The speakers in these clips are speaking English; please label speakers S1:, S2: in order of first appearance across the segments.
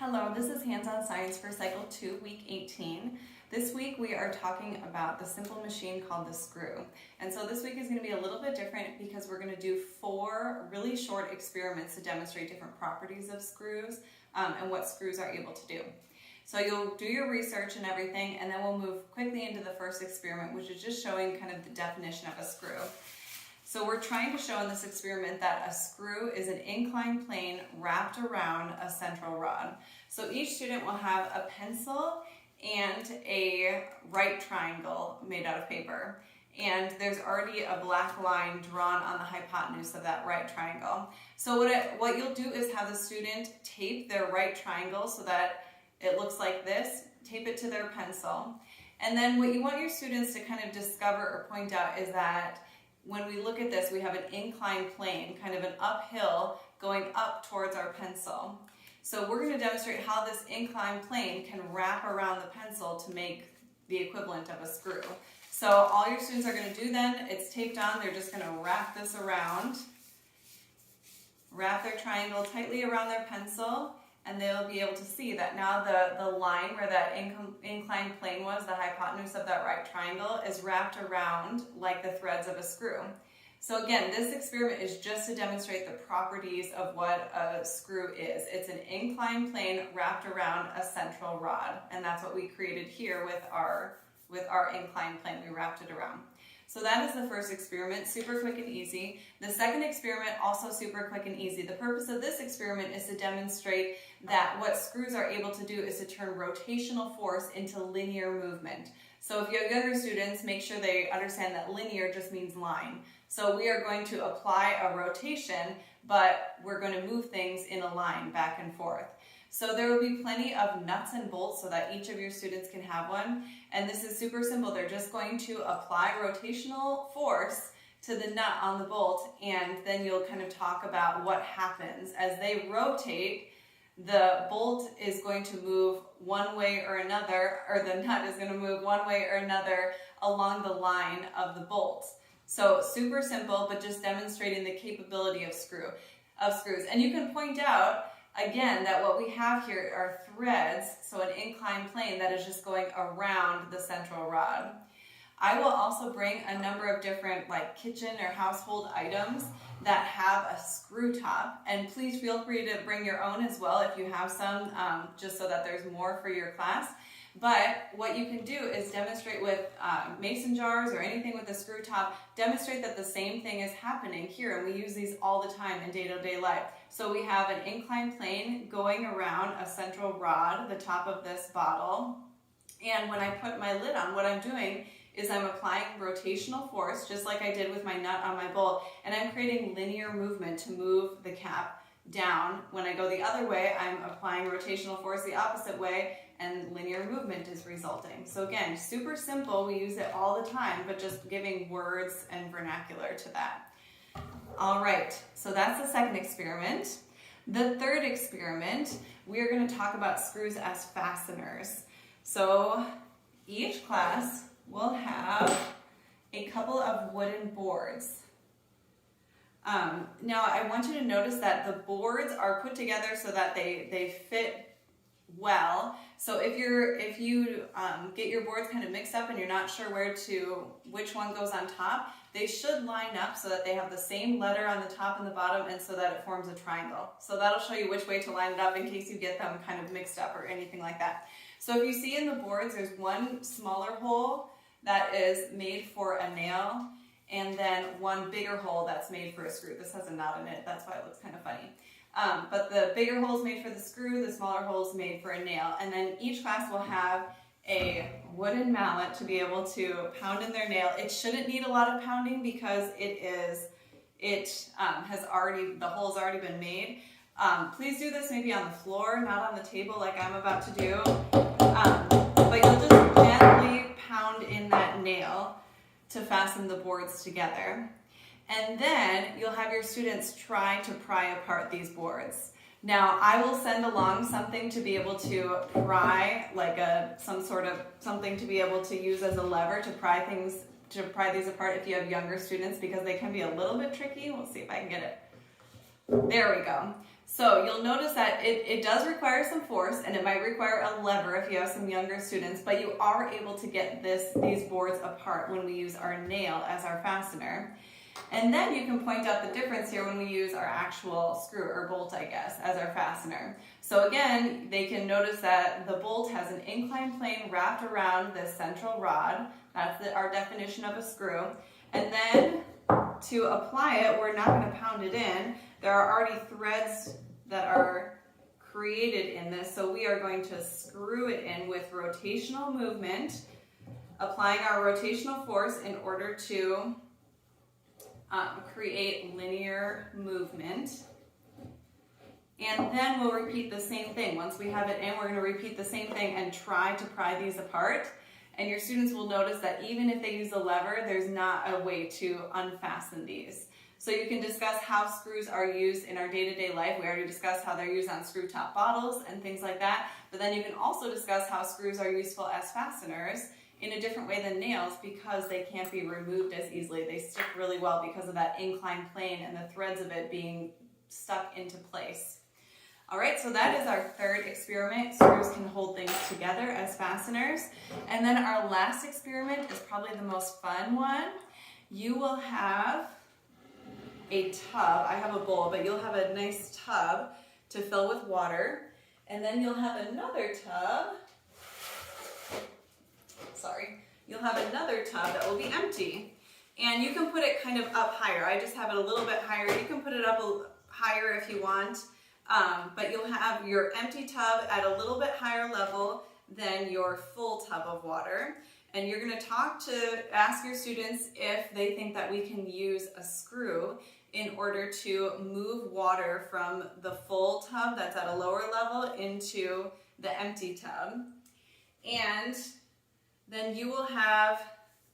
S1: Hello, this is Hands-On Science for Cycle 2, Week 18. This week we are talking about the simple machine called the screw. And so this week is going to be a little bit different because we're going to do 4 really short experiments to demonstrate different properties of screws and what screws are able to do. So you'll do your research and everything, and then we'll move quickly into the first experiment, which is just showing kind of the definition of a screw. So we're trying to show in this experiment that a screw is an inclined plane wrapped around a central rod. So each student will have a pencil and a right triangle made out of paper. And there's already a black line drawn on the hypotenuse of that right triangle. So what you'll do is have the student tape their right triangle so that it looks like this, tape it to their pencil. And then what you want your students to kind of discover or point out is that when we look at this, we have an inclined plane, kind of an uphill going up towards our pencil. So we're going to demonstrate how this inclined plane can wrap around the pencil to make the equivalent of a screw. So all your students are going to do then, it's taped on, they're just going to wrap this around, wrap their triangle tightly around their pencil, and they'll be able to see that now the line where that inclined plane was, the hypotenuse of that right triangle, is wrapped around like the threads of a screw. So again, this experiment is just to demonstrate the properties of what a screw is. It's an inclined plane wrapped around a central rod, and that's what we created here with our inclined plane. We wrapped it around. So that is the first experiment, super quick and easy. The second experiment, also super quick and easy. The purpose of this experiment is to demonstrate that what screws are able to do is to turn rotational force into linear movement. So if you have younger students, make sure they understand that linear just means line. So we are going to apply a rotation, but we're going to move things in a line back and forth. So there will be plenty of nuts and bolts so that each of your students can have one. And this is super simple. They're just going to apply rotational force to the nut on the bolt, and then you'll kind of talk about what happens. As they rotate, the bolt is going to move one way or another, or the nut is going to move one way or another along the line of the bolt. So super simple, but just demonstrating the capability of screws. And you can point out again that what we have here are threads, so an inclined plane that is just going around the central rod. I will also bring a number of different kitchen or household items that have a screw top, and please feel free to bring your own as well if you have some, just so that there's more for your class. But what you can do is demonstrate with mason jars or anything with a screw top, demonstrate that the same thing is happening here, and we use these all the time in day-to-day life. So we have an inclined plane going around a central rod, the top of this bottle, and when I put my lid on, what I'm doing is I'm applying rotational force, just like I did with my nut on my bolt, and I'm creating linear movement to move the cap down. When I go the other way, I'm applying rotational force the opposite way, and linear movement is resulting. So again, super simple, we use it all the time, but just giving words and vernacular to that. All right, so that's the second experiment. The third experiment, we are going to talk about screws as fasteners. So each class will have a couple of wooden boards. Now I want you to notice that the boards are put together so that they fit well. So if you get your boards kind of mixed up and you're not sure which one goes on top, they should line up so that they have the same letter on the top and the bottom, and so that it forms a triangle. So that'll show you which way to line it up in case you get them kind of mixed up or anything like that. So if you see in the boards, there's one smaller hole that is made for a nail, and then one bigger hole that's made for a screw. This has a knot in it, that's why it looks kind of funny. But the bigger hole is made for the screw, the smaller hole is made for a nail. And then each class will have a wooden mallet to be able to pound in their nail. It shouldn't need a lot of pounding because the hole's already been made. Please do this maybe on the floor, not on the table like I'm about to do. But you'll just gently pound in that nail to fasten the boards together. And then you'll have your students try to pry apart these boards. Now, I will send along something to be able to pry, something to be able to use as a lever to pry these apart if you have younger students, because they can be a little bit tricky. We'll see if I can get it. There we go. So you'll notice that it does require some force, and it might require a lever if you have some younger students, but you are able to get these boards apart when we use our nail as our fastener. And then you can point out the difference here when we use our actual screw or bolt, I guess, as our fastener. So again, they can notice that the bolt has an inclined plane wrapped around this central rod. That's our definition of a screw. And then to apply it, we're not going to pound it in. There are already threads that are created in this, so we are going to screw it in with rotational movement, applying our rotational force in order to create linear movement. And then we'll repeat the same thing. Once we have it in, we're going to repeat the same thing and try to pry these apart. And your students will notice that even if they use a lever, there's not a way to unfasten these. So you can discuss how screws are used in our day-to-day life. We already discussed how they're used on screw top bottles and things like that. But then you can also discuss how screws are useful as fasteners in a different way than nails because they can't be removed as easily. They stick really well because of that inclined plane and the threads of it being stuck into place. All right, so that is our third experiment. Screws can hold things together as fasteners. And then our last experiment is probably the most fun one. You will have a tub. I have a bowl, but you'll have a nice tub to fill with water. And then you'll have another tub. You'll have another tub that will be empty. And you can put it kind of up higher. I just have it a little bit higher. You can put it up higher if you want. But you'll have your empty tub at a little bit higher level than your full tub of water. And you're going to ask your students if they think that we can use a screw in order to move water from the full tub that's at a lower level into the empty tub. And then you will have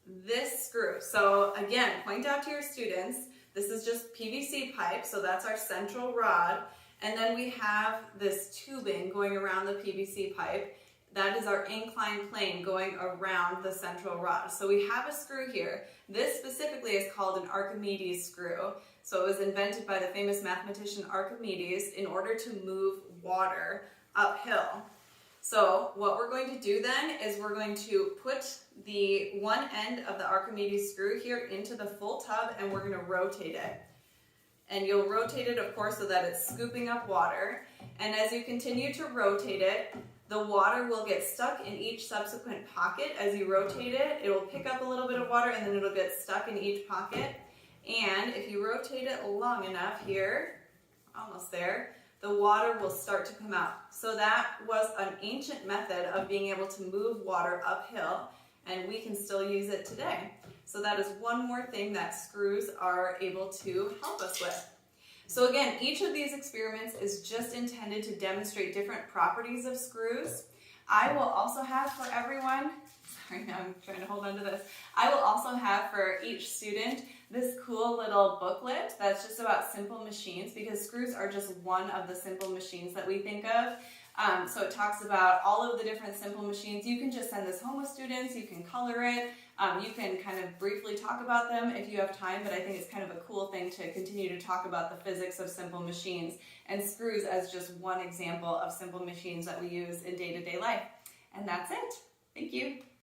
S1: this screw. So again, point out to your students, this is just PVC pipe, so that's our central rod. And then we have this tubing going around the PVC pipe. That is our inclined plane going around the central rod. So we have a screw here. This specifically is called an Archimedes screw. So it was invented by the famous mathematician Archimedes in order to move water uphill. So what we're going to do then is we're going to put the one end of the Archimedes screw here into the full tub and we're going to rotate it. And you'll rotate it, of course, so that it's scooping up water. And as you continue to rotate it, the water will get stuck in each subsequent pocket. As you rotate it, it will pick up a little bit of water and then it'll get stuck in each pocket. And if you rotate it long enough here, almost there, the water will start to come out. So that was an ancient method of being able to move water uphill, and we can still use it today. So that is one more thing that screws are able to help us with. So again, each of these experiments is just intended to demonstrate different properties of screws. I will also have for everyone, sorry, now I'm trying to hold on to this. I will also have for each student this cool little booklet that's just about simple machines, because screws are just one of the simple machines that we think of. So it talks about all of the different simple machines. You can just send this home with students, you can color it, you can kind of briefly talk about them if you have time, but I think it's kind of a cool thing to continue to talk about the physics of simple machines and screws as just one example of simple machines that we use in day-to-day life. And that's it. Thank you.